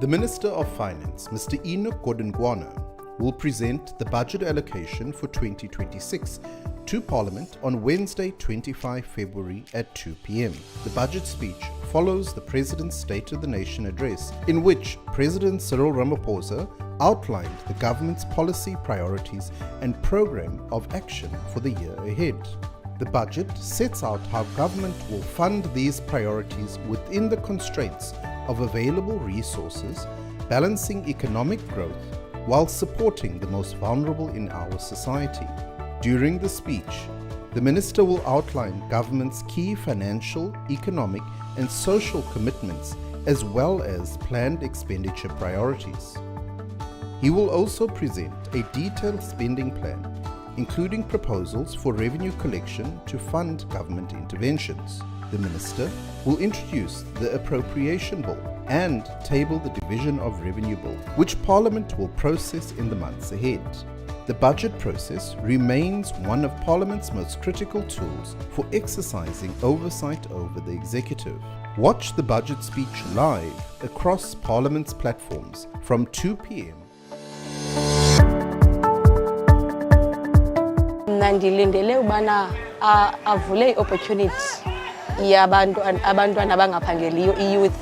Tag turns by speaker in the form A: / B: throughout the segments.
A: The Minister of Finance, Mr. Enoch Godongwana, will present the budget allocation for 2026 to Parliament on Wednesday, 25 February at 2 p.m. The budget speech follows the President's State of the Nation address, in which President Cyril Ramaphosa outlined the government's policy priorities and program of action for the year ahead. The budget sets out how government will fund these priorities within the constraints of available resources, balancing economic growth while supporting the most vulnerable in our society. During the speech, the Minister will outline government's key financial, economic and social commitments as well as planned expenditure priorities. He will also present a detailed spending plan, including proposals for revenue collection to fund government interventions. The Minister will introduce the Appropriation Bill and table the Division of Revenue Bill, which Parliament will process in the months ahead. The budget process remains one of Parliament's most critical tools for exercising oversight over the executive. Watch the budget speech live across Parliament's platforms from 2 p.m.
B: Nandilindele ubana avule opportunity abantwana abangaphangeliyo youth.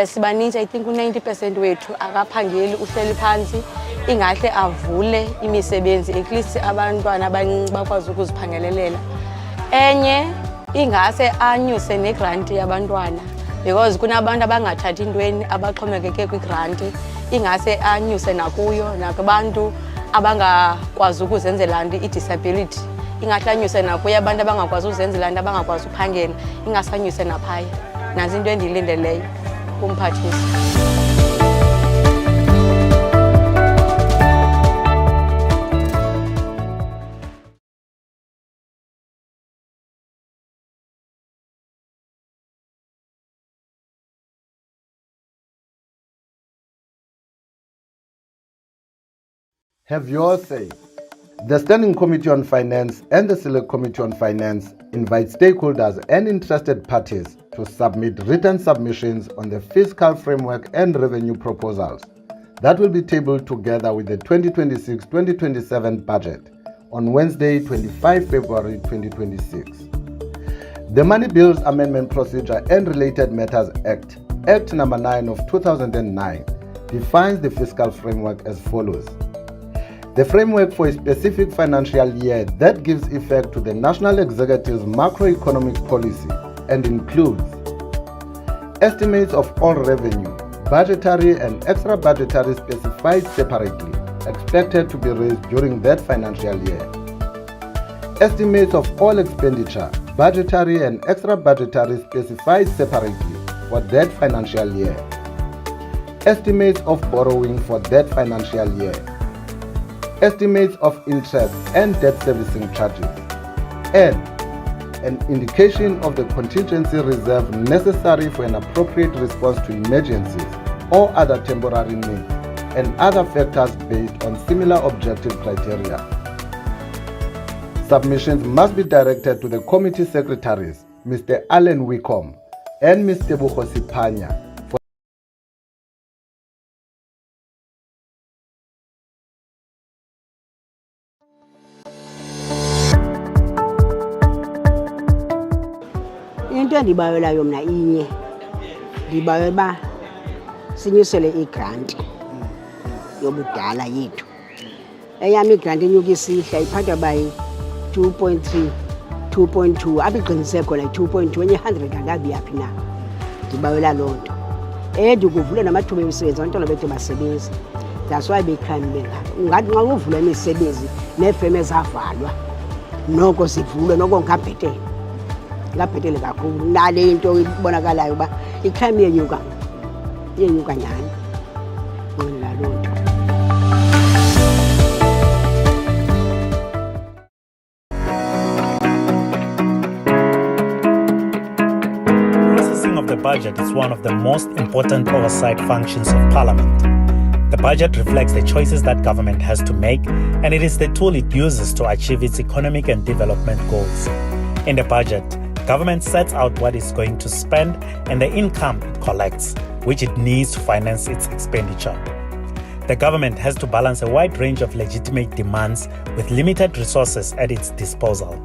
B: Sibaninzi, I think 90% wethu akaphangeli, uhleli phansi, ingahle avule imisebenzi at least abantwana bakwazi ukuziphangelelela. Enye ingase anyuse negrant yabantwana because kunabantu abangathathi intweni abaxhomekeke kwigrant, ingase anyuse nakuyo nakubantu abangakwazi ukuzenzela i-disability, ingahlanyuse nakuyo abantu abangakwazi ukuzenzela abangakwazi uphangela, ingasanyuse naphaya. Nazi into endiyilindeleyo kumphathisi.
C: Have your say. The Standing Committee on Finance and the Select Committee on Finance invite stakeholders and interested parties to submit written submissions on the fiscal framework and revenue proposals that will be tabled together with the 2026-2027 budget on Wednesday, 25 February 2026. The Money Bills Amendment Procedure and Related Matters Act Number 9 of 2009, defines the fiscal framework as follows. The framework for a specific financial year that gives effect to the National Executive's macroeconomic policy and includes estimates of all revenue, budgetary and extra-budgetary specified separately, expected to be raised during that financial year. Estimates of all expenditure, budgetary and extra-budgetary specified separately for that financial year. Estimates of borrowing for that financial year. Estimates of interest and debt servicing charges, and an indication of the contingency reserve necessary for an appropriate response to emergencies or other temporary needs, and other factors based on similar objective criteria. Submissions must be directed to the committee secretaries, Mr. Allen Wickham and Mr. Bukosi Panya.
D: Into endibayelayo mna inye, ndibayela uba sinyusele igrant yobudala yethu. Eyam igrant enyuka isihla iphathwa by 2.3, 2.2, apha iqiniseko like 2.2, enye 100 angabi yaphi na. Ndibayela loo nto. Ndikuvule namathuba emisebenzi, abantwana bethu basebenzi. That's why becrime bengaka. Ungathi nxa uvula imisebenzi neefeme ezavalwa, noko sivulwe, noko ngabhetele. Ngabhetele kakhulu nale into ibonakalayo uba icrime yenyuka nyani. Ngila loo nto.
E: Processing of the budget is one of the most important oversight functions of Parliament. The budget reflects the choices that government has to make, and it is the tool it uses to achieve its economic and development goals. In the budget, government sets out what it's going to spend and the income it collects. which it needs to finance its expenditure. The government has to balance a wide range of legitimate demands with limited resources at its disposal.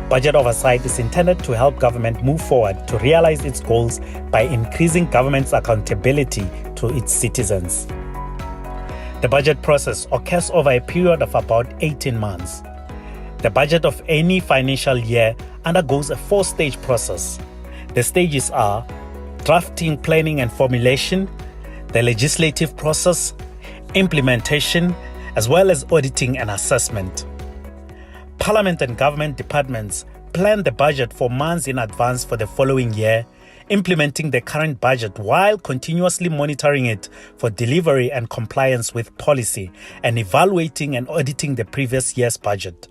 E: Budget oversight is intended to help government move forward to realize its goals by increasing government's accountability to its citizens. The budget process occurs over a period of about 18 months. The budget of any financial year undergoes a 4-stage process. The stages are drafting, planning and formulation, the legislative process, implementation, as well as auditing and assessment. Parliament and government departments plan the budget for months in advance for the following year, implementing the current budget while continuously monitoring it for delivery and compliance with policy and evaluating and auditing the previous year's budget.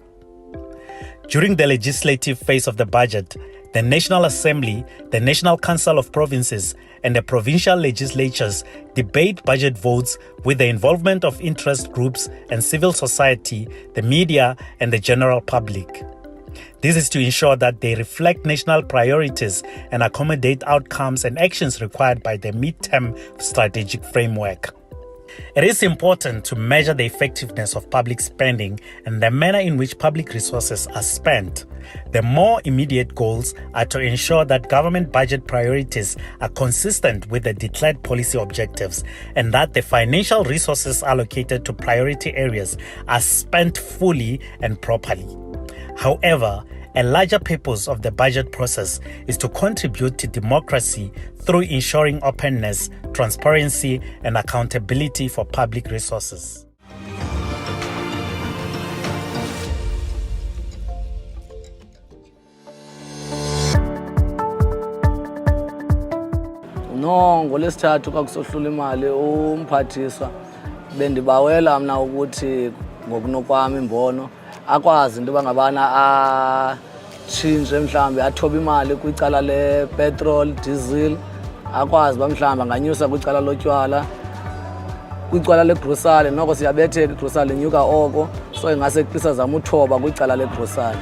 E: During the legislative phase of the budget, the National Assembly, the National Council of Provinces, and the provincial legislatures debate budget votes with the involvement of interest groups and civil society, the media, and the general public. This is to ensure that they reflect national priorities and accommodate outcomes and actions required by the mid-term strategic framework. It is important to measure the effectiveness of public spending and the manner in which public resources are spent. The more immediate goals are to ensure that government budget priorities are consistent with the declared policy objectives and that the financial resources allocated to priority areas are spent fully and properly. However, a larger purpose of the budget process is to contribute to democracy through ensuring openness, transparency, and accountability for public resources.
F: No, ngolesithathu kakusohlula imali umphathiswa bendibawela mna ukuthi ngokunokwami imbono akwazi into bangabana atshintshe mhlawumbi athobe imali kwicala lepetrol, diesel, akwazi mhlawumbi anganyusa kwicala lotywala, kwicala legrosari noko siyabetheka igrosari inyuka oko, so ingase qisa zama uthoba kwicala legrosari.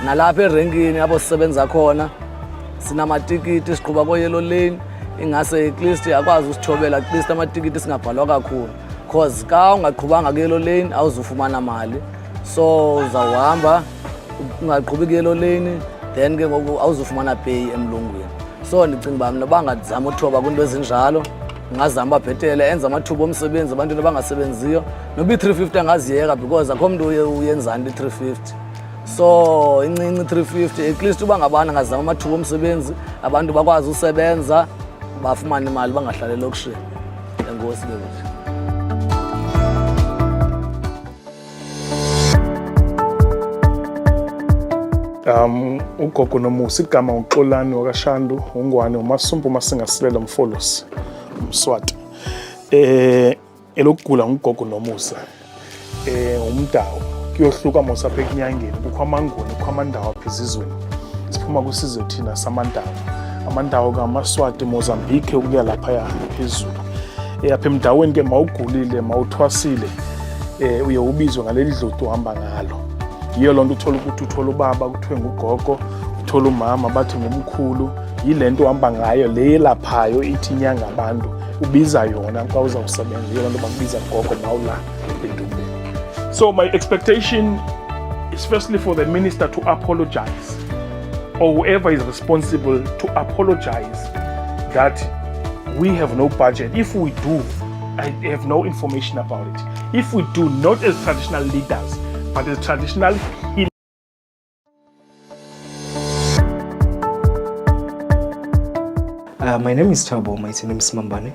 F: Nalapha erenkini apho sisebenza khona sinamatikiti siqhuba ko-yellow lane, ingase at akwazi usithobela at least amatikiti singabhalwa kakhulu because ka ungaqhubanga ku-yellow lane awuzufumana mali. So uzawuhamba ungaqhubi ku-yellow lane then ke ngoku awuzufumana pay emlungwini. So ndicinga uba mna bangazama uthoba kwinto ezinjalo, ngazama bhetele enza amathuba omsebenzi abantu abangasebenziyo, noba i-350 angaziyeka because akho mntu uyenzani i-350. So incinci 350 at least uba ngabana ngazama amathuba omsebenzi, abantu bakwazi usebenza bafumane imali bangahlali elokishini. Enkosi ke kuthi.
G: Ugogo nomusa igama uXolani wakashandu ungwane umasumpu masingasilela umfolosi umswati elokugula ngugogo nomusa umdawo kuyohluka mos apha ekunyangeni kukho amanguni kukho amandawo apha ezizweni siphuma kwisizwe thina samandawo amandawo kaMaswati Mozambique ukuya lapha phezulu apha emdaweni ke mawugulile mawuthwasile uye ubizwe ngaleli dlutu uhamba ngalo. Yiyo lonto uthola ukuthi uthola ubaba kuthiwe ngugogo, uthola umama bathi ngumkhulu, yilento uhamba ngayo le laphayo ithi inyanga abantu ubiza yona xa uzawusebenza, yiyo lonto bakubiza gogo mawula endumbeni. So my expectation is firstly for the minister to apologize, or whoever is responsible to apologize that we have no budget. If we do, I have no information about it. If we do, not as traditional leaders, but as traditional healers.
H: My name is Thabo, my surname is Mambane.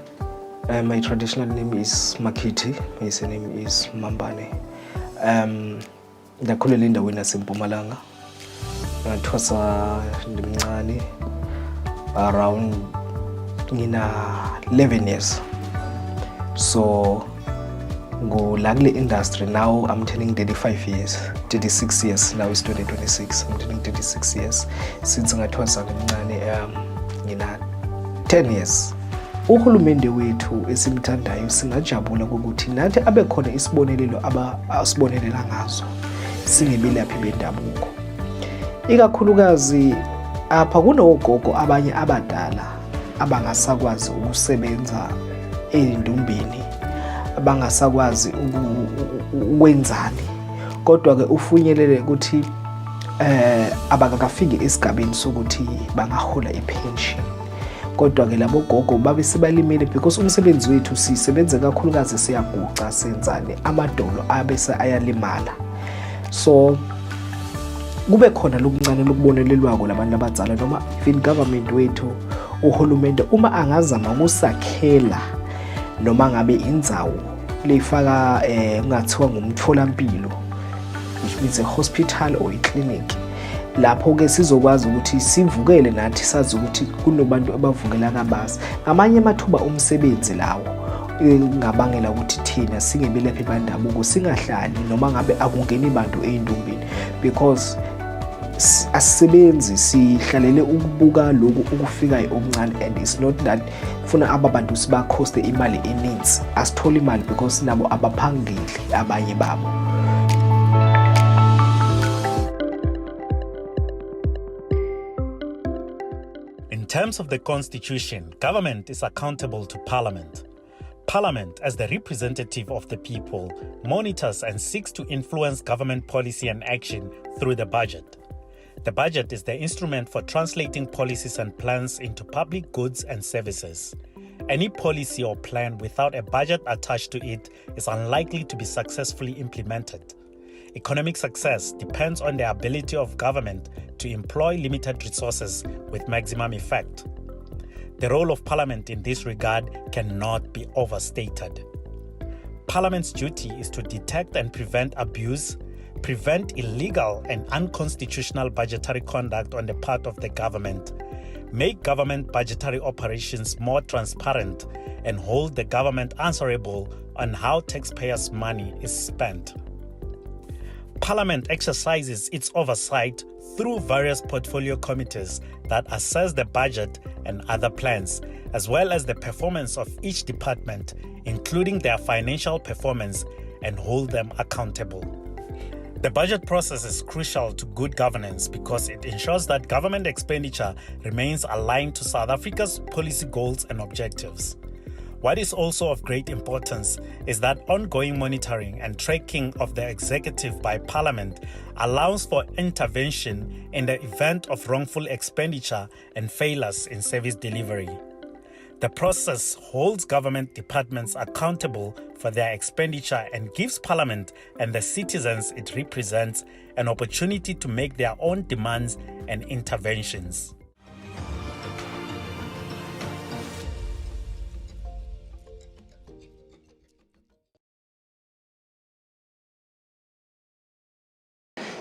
H: My traditional name is Makiti, my surname is Mambane. Ndakhulela endaweni yaseMpumalanga. Ngathwasa ndimncane around 11 years. So la kule industry now I'm turning 36 years. Now it's 2026. I'm turning 36 years. Since ngathwasa ndimncane 10 years. Uhulumende wethu esimthandayo singajabula ukuthi nathi abe khona isibonelelo asibonelela ngazo singebelaphi bendabuko. Ikakhulukazi apha kunogogo abanye abadala abangasakwazi ukusebenza ey'ndumbeni, abangasakwazi ukwenzani, kodwa-ke ufinyelele ukuthi abakakafiki esigabeni sokuthi bangahola ipension. Kodwa-ke labo gogo babe sebalimele because umsebenzi wethu sisebenze kakhulukazi siyaguca senzane, amadolo abese ayalimala. So kube khona lokuncane lokubonelelwako labantu abadzala noma even government wethu, uhulumende uma angazama ukusakhela noma ngabe indzawo leyifaka kungathiwa ngumtholampilo, which means a hospital or a clinic, lapho-ke sizokwazi ukuthi sivukele nathi sazi ukuthi kunobantu abavukela kabazi. Ngamanye amathuba omsebenzi lawo ngabangela ukuthi thina singebelaphi bandabuko singahlali noma ngabe akungeni bantu ey'ndumbini, because asisebenzi sihlalele ukubuka lokhu okufikayo okuncane, and it's not that funa aba bantu sibakhoste imali eninzi, asithole imali because nabo abaphangeli abanye babo.
E: In terms of the Constitution, government is accountable to Parliament. Parliament, as the representative of the people, monitors and seeks to influence government policy and action through the budget. The budget is the instrument for translating policies and plans into public goods and services. Any policy or plan without a budget attached to it is unlikely to be successfully implemented. Economic success depends on the ability of government to employ limited resources with maximum effect. The role of Parliament in this regard cannot be overstated. Parliament's duty is to detect and prevent abuse, prevent illegal and unconstitutional budgetary conduct on the part of the government, make government budgetary operations more transparent, and hold the government answerable on how taxpayers' money is spent. Parliament exercises its oversight through various portfolio committees that assess the budget and other plans, as well as the performance of each department, including their financial performance, and hold them accountable. The budget process is crucial to good governance because it ensures that government expenditure remains aligned to South Africa's policy goals and objectives. What is also of great importance is that ongoing monitoring and tracking of the executive by Parliament allows for intervention in the event of wrongful expenditure and failures in service delivery. The process holds government departments accountable for their expenditure and gives Parliament and the citizens it represents an opportunity to make their own demands and interventions.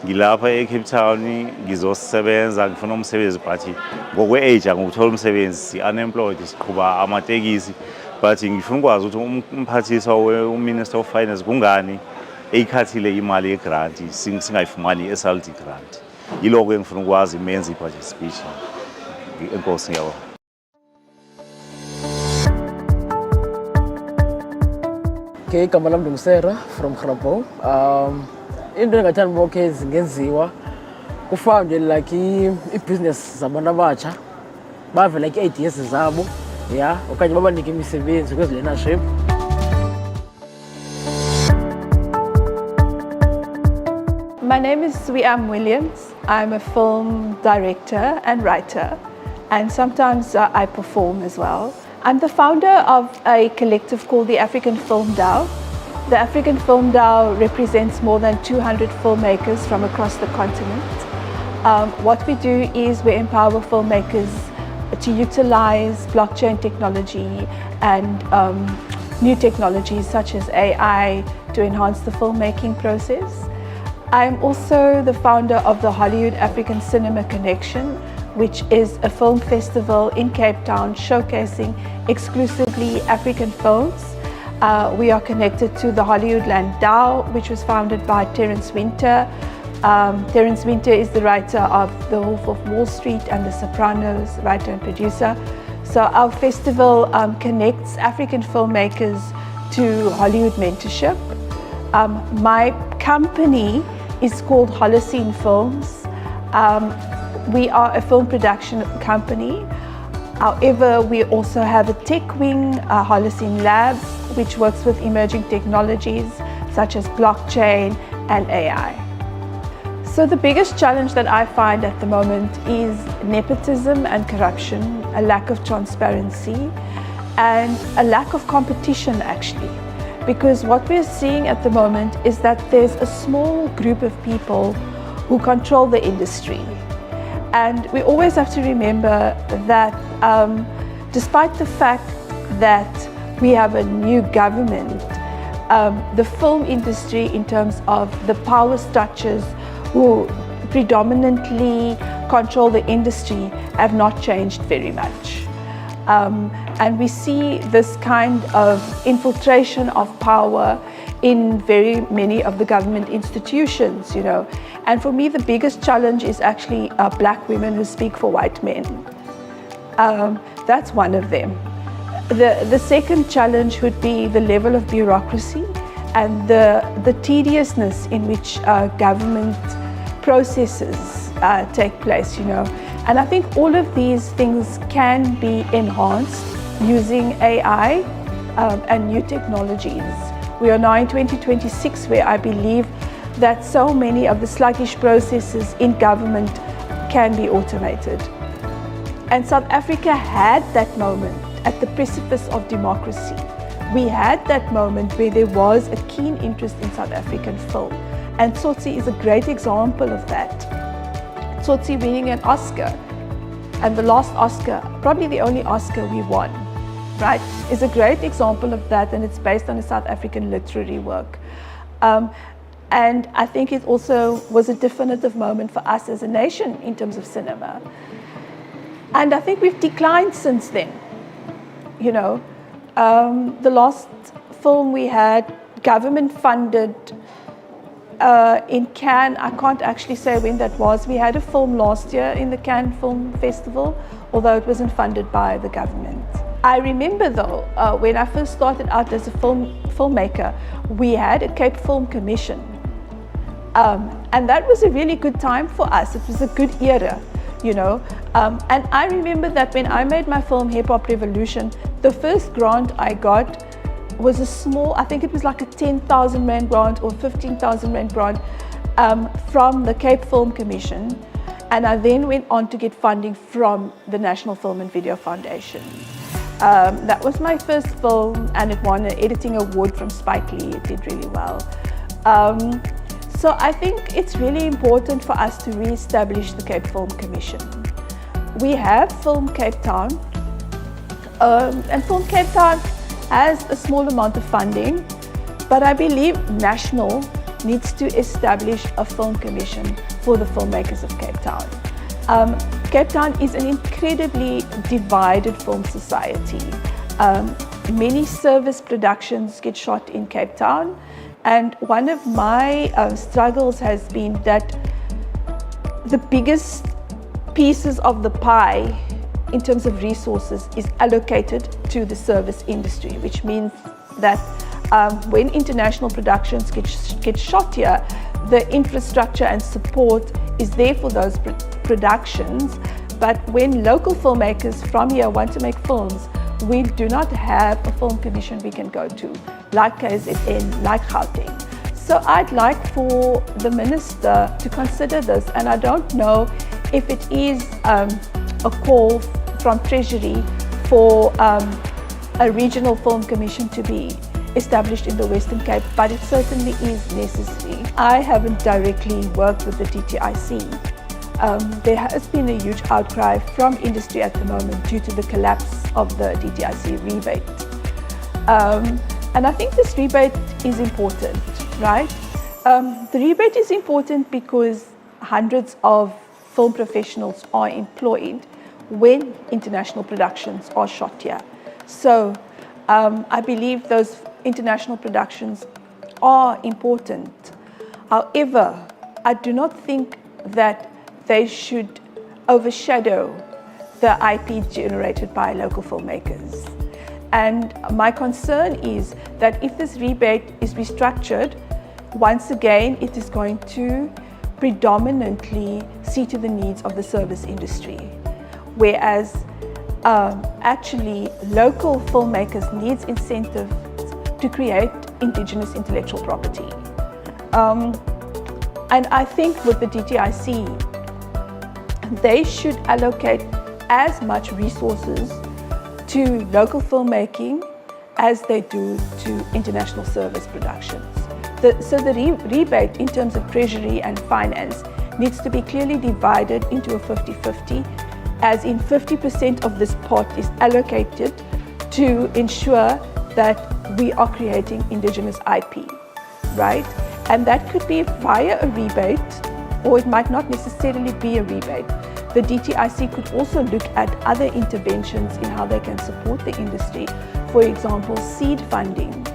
I: Ngilapha eCape Town ngizosebenza ngifuna umsebenzi but ngokwe-age anguthola umsebenzi si-unemployed siqhuba amatekisi but ngifuna ukwazi ukuthi umphathiswa uMinister of Finance kungani eyikhathile imali yegrant singayifumani i-SLD grant. Yiloko engifuna ukwazi menze i-budget speech. Enkosi ngiyabonga.
F: Okay, igama lami ndingusera from Grabo. Into engathanda bonke zingenziwa kufundwe like i-business zabantu abatsha bave like i-ideas zabo, yeah, okanye babanike imisebenzi kwezi-learnership.
J: My name is Sweam Williams. I'm a film director and writer, and sometimes I perform as well. I'm the founder of a collective called the African Film DAO. The African Film DAO represents more than 200 filmmakers from across the continent. What we do is we empower filmmakers to utilize blockchain technology and new technologies such as AI to enhance the filmmaking process. I'm also the founder of the Hollywood African Cinema Connection, which is a film festival in Cape Town showcasing exclusively African films. We are connected to the Hollywoodland DAO, which was founded by Terence Winter. Terence Winter is the writer of The Wolf of Wall Street and The Sopranos, writer and producer. So our festival connects African filmmakers to Hollywood mentorship. My company is called Holocene Films. We are a film production company. However, we also have a tech wing, Holocene Labs, which works with emerging technologies such as blockchain and AI. So the biggest challenge that I find at the moment is nepotism and corruption, a lack of transparency, and a lack of competition actually. Because what we're seeing at the moment is that there's a small group of people who control the industry. And we always have to remember that despite the fact that we have a new government, the film industry in terms of the power structures who predominantly control the industry have not changed very much. And we see this kind of infiltration of power in very many of the government institutions, you know. And for me, the biggest challenge is actually black women who speak for white men. That's one of them. The second challenge would be the level of bureaucracy and the tediousness in which government processes take place, you know. And I think all of these things can be enhanced using AI and new technologies. We are now in 2026 where I believe that so many of the sluggish processes in government can be automated. And South Africa had that moment at the precipice of democracy. We had that moment where there was a keen interest in South African film. And Tsotsi is a great example of that. Tsotsi winning an Oscar, and the last Oscar, probably the only Oscar we won, right, is a great example of that, and it's based on a South African literary work. And I think it also was a definitive moment for us as a nation in terms of cinema. And I think we've declined since then. You know, the last film we had, government funded, in Cannes, I can't actually say when that was. We had a film last year in the Cannes Film Festival, although it wasn't funded by the government. I remember though, when I first started out as a filmmaker, we had a Cape Film Commission. And that was a really good time for us. It was a good era, you know. And I remember that when I made my film Hip Hop Revolution, the first grant I got was a small, I think it was like a 10,000 Rand grant or 15,000 Rand grant from the Cape Film Commission. And I then went on to get funding from the National Film and Video Foundation. That was my first film, and it won an editing award from Spike Lee. It did really well. So I think it's really important for us to re-establish the Cape Film Commission. We have Film Cape Town, and Film Cape Town has a small amount of funding, but I believe National needs to establish a film commission for the filmmakers of Cape Town. Cape Town is an incredibly divided film society. Many service productions get shot in Cape Town, and one of my struggles has been that the biggest pieces of the pie in terms of resources is allocated to the service industry, which means that when international productions get shot here, the infrastructure and support is there for those productions. But when local filmmakers from here want to make films, we do not have a film commission we can go to, like KZN, like Gauteng. So I'd like for the minister to consider this, and I don't know if it is a call from Treasury for a regional film commission to be established in the Western Cape, but it certainly is necessary. I haven't directly worked with the DTIC. There has been a huge outcry from industry at the moment due to the collapse of the DTIC rebate. And I think this rebate is important, right? The rebate is important because hundreds of film professionals are employed when international productions are shot here. So I believe those international productions are important. However, I do not think that they should overshadow the IP generated by local filmmakers. And my concern is that if this rebate is restructured, once again, it is going to predominantly see to the needs of the service industry. Whereas actually local filmmakers needs incentives to create indigenous intellectual property. And I think with the DTIC, they should allocate as much resources to local filmmaking as they do to international service productions. So the rebate in terms of treasury and finance needs to be clearly divided into a 50-50, as in 50% of this pot is allocated to ensure that we are creating indigenous IP, right? And that could be via a rebate, or it might not necessarily be a rebate. The DTIC could also look at other interventions in how they can support the industry. For example, seed funding.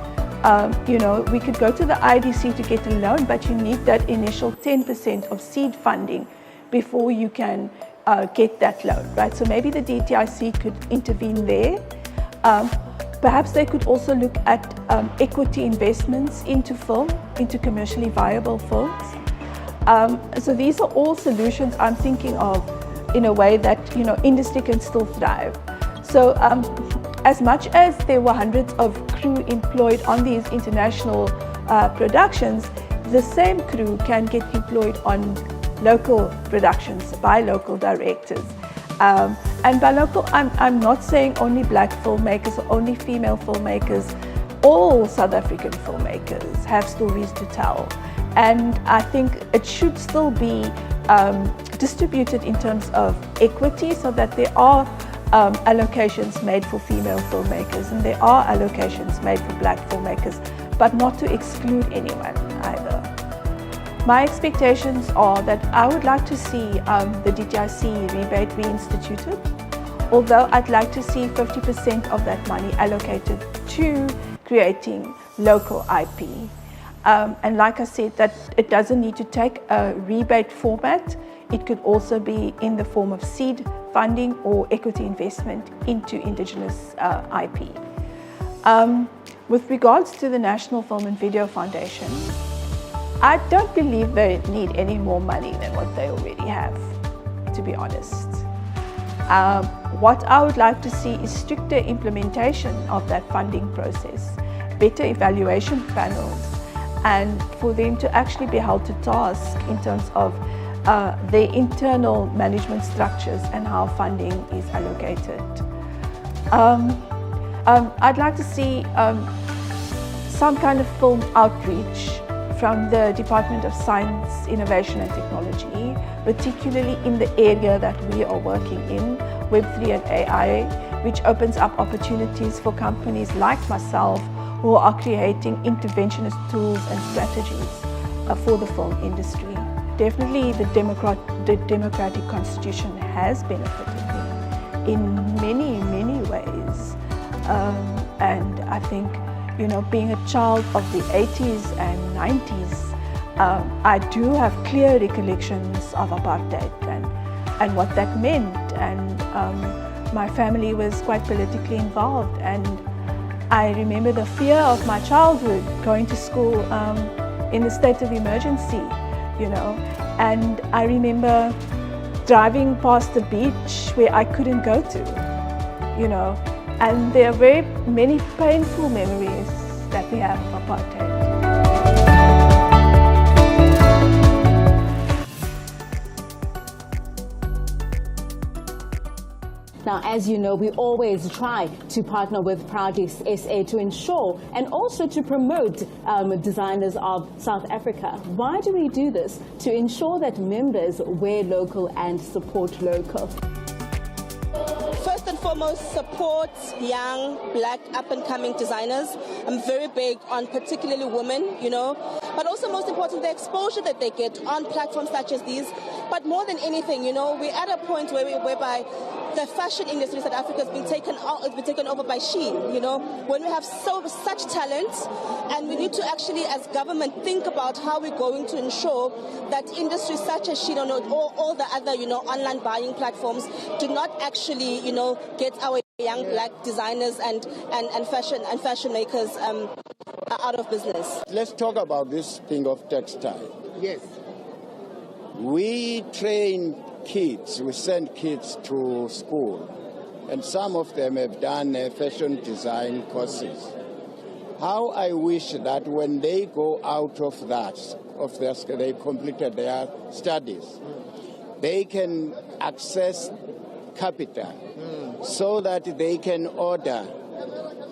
J: We could go to the IDC to get a loan, but you need that initial 10% of seed funding before you can get that loan, right? So maybe the DTIC could intervene there. Perhaps they could also look at equity investments into film, into commercially viable films. So these are all solutions I'm thinking of in a way that industry can still thrive. So as much as there were hundreds of crew employed on these international productions, the same crew can get employed on local productions by local directors. And by local, I'm not saying only black filmmakers or only female filmmakers. All South African filmmakers have stories to tell. And I think it should still be distributed in terms of equity, so that there are allocations made for female filmmakers and there are allocations made for black filmmakers, but not to exclude anyone either. My expectations are that I would like to see the DTIC rebate reinstituted, although I'd like to see 50% of that money allocated to creating local IP. And like I said, that it doesn't need to take a rebate format. It could also be in the form of seed funding or equity investment into indigenous IP. With regards to the National Film and Video Foundation, I don't believe they need any more money than what they already have, to be honest. What I would like to see is stricter implementation of that funding process, better evaluation panels, and for them to actually be held to task in terms of their internal management structures and how funding is allocated. I'd like to see some kind of film outreach from the Department of Science, Innovation and Technology, particularly in the area that we are working in, Web3 and AI, which opens up opportunities for companies like myself who are creating interventionist tools and strategies for the film industry. Definitely the democratic constitution has benefited me in many, many ways. And I think, being a child of the 80s and 90s, I do have clear recollections of apartheid and what that meant. And my family was quite politically involved. And I remember the fear of my childhood going to school in a state of emergency, And I remember driving past the beach where I couldn't go to, And there are very many painful memories that we have of apartheid.
K: Now, as you know, we always try to partner with Proudly SA to ensure and also to promote designers of South Africa. Why do we do this? To ensure that members wear local and support local.
L: First and foremost, support young, black, up-and-coming designers. I'm very big on particularly women, but also most important, the exposure that they get on platforms such as these. But more than anything, we're at a point whereby the fashion industry in South Africa has been taken over by Shein, when we have such talent, and we need to actually, as government, think about how we're going to ensure that industries such as Shein or all the other, online buying platforms do not actually, get our young black designers and fashion makers out of business.
M: Let's talk about this thing of textile.
L: Yes.
M: We train kids, we send kids to school, and some of them have done fashion design courses. How I wish that when they go out of that, they completed their studies, they can access capital so that they can order,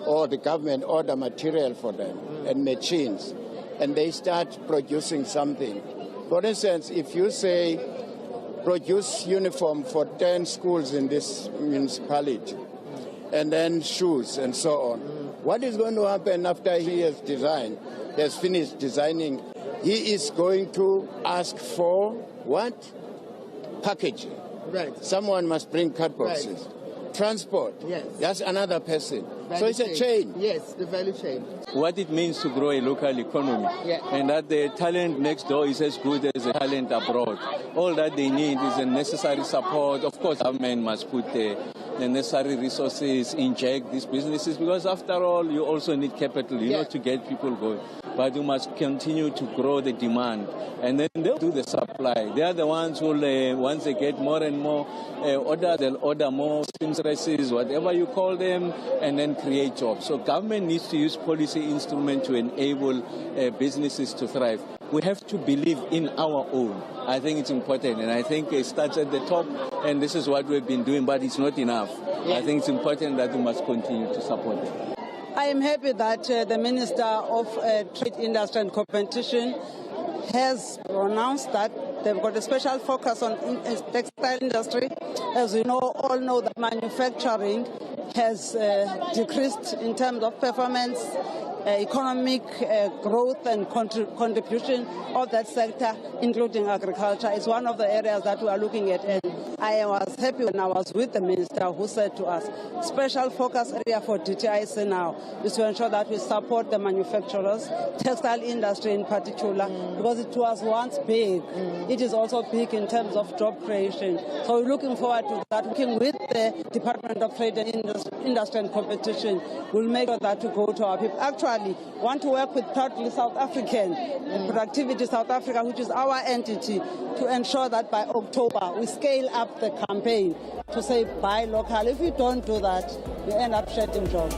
M: or the government order material for them and machines, and they start producing something. For instance, if you say produce uniform for 10 schools in this municipality, and then shoes and so on, what is going to happen after he has finished designing? He is going to ask for what? Packaging.
N: Right.
M: Someone must bring card boxes.
N: Right.
M: Transport.
N: Yes.
M: That's another person.
N: Value
M: so it's a chain.
N: Yes, the value chain.
O: What it means to grow a local economy, and that the talent next door is as good as the talent abroad. All that they need is a necessary support. Of course, government must put the necessary resources, inject these businesses, because after all, you also need capital, you know, to get people going. But you must continue to grow the demand, and then they'll do the supply. They are the ones who, once they get more and more order, they'll order more seamstresses, whatever you call them, and then create jobs. So government needs to use policy instruments to enable businesses to thrive. We have to believe in our own. I think it's important, and I think it starts at the top, and this is what we've been doing, but it's not enough. I think it's important that we must continue to support it.
P: I am happy that the Minister of Trade, Industry and Competition has announced that they've got a special focus on textile industry. As you all know that manufacturing has decreased in terms of performance, economic growth and contribution of that sector, including agriculture, is one of the areas that we are looking at. And I was happy when I was with the minister who said to us, special focus area for DTIC now is to ensure that we support the manufacturers, textile industry in particular, because it was once big. It is also big in terms of job creation. So we're looking forward to that. Working with the Department of Trade and Industry and Competition, we'll make sure that we go to our people. Actually, want to work with Proudly South African, Productivity South Africa, which is our entity, to ensure that by October we scale up the campaign to say buy local. If we don't do that, we end up shedding jobs.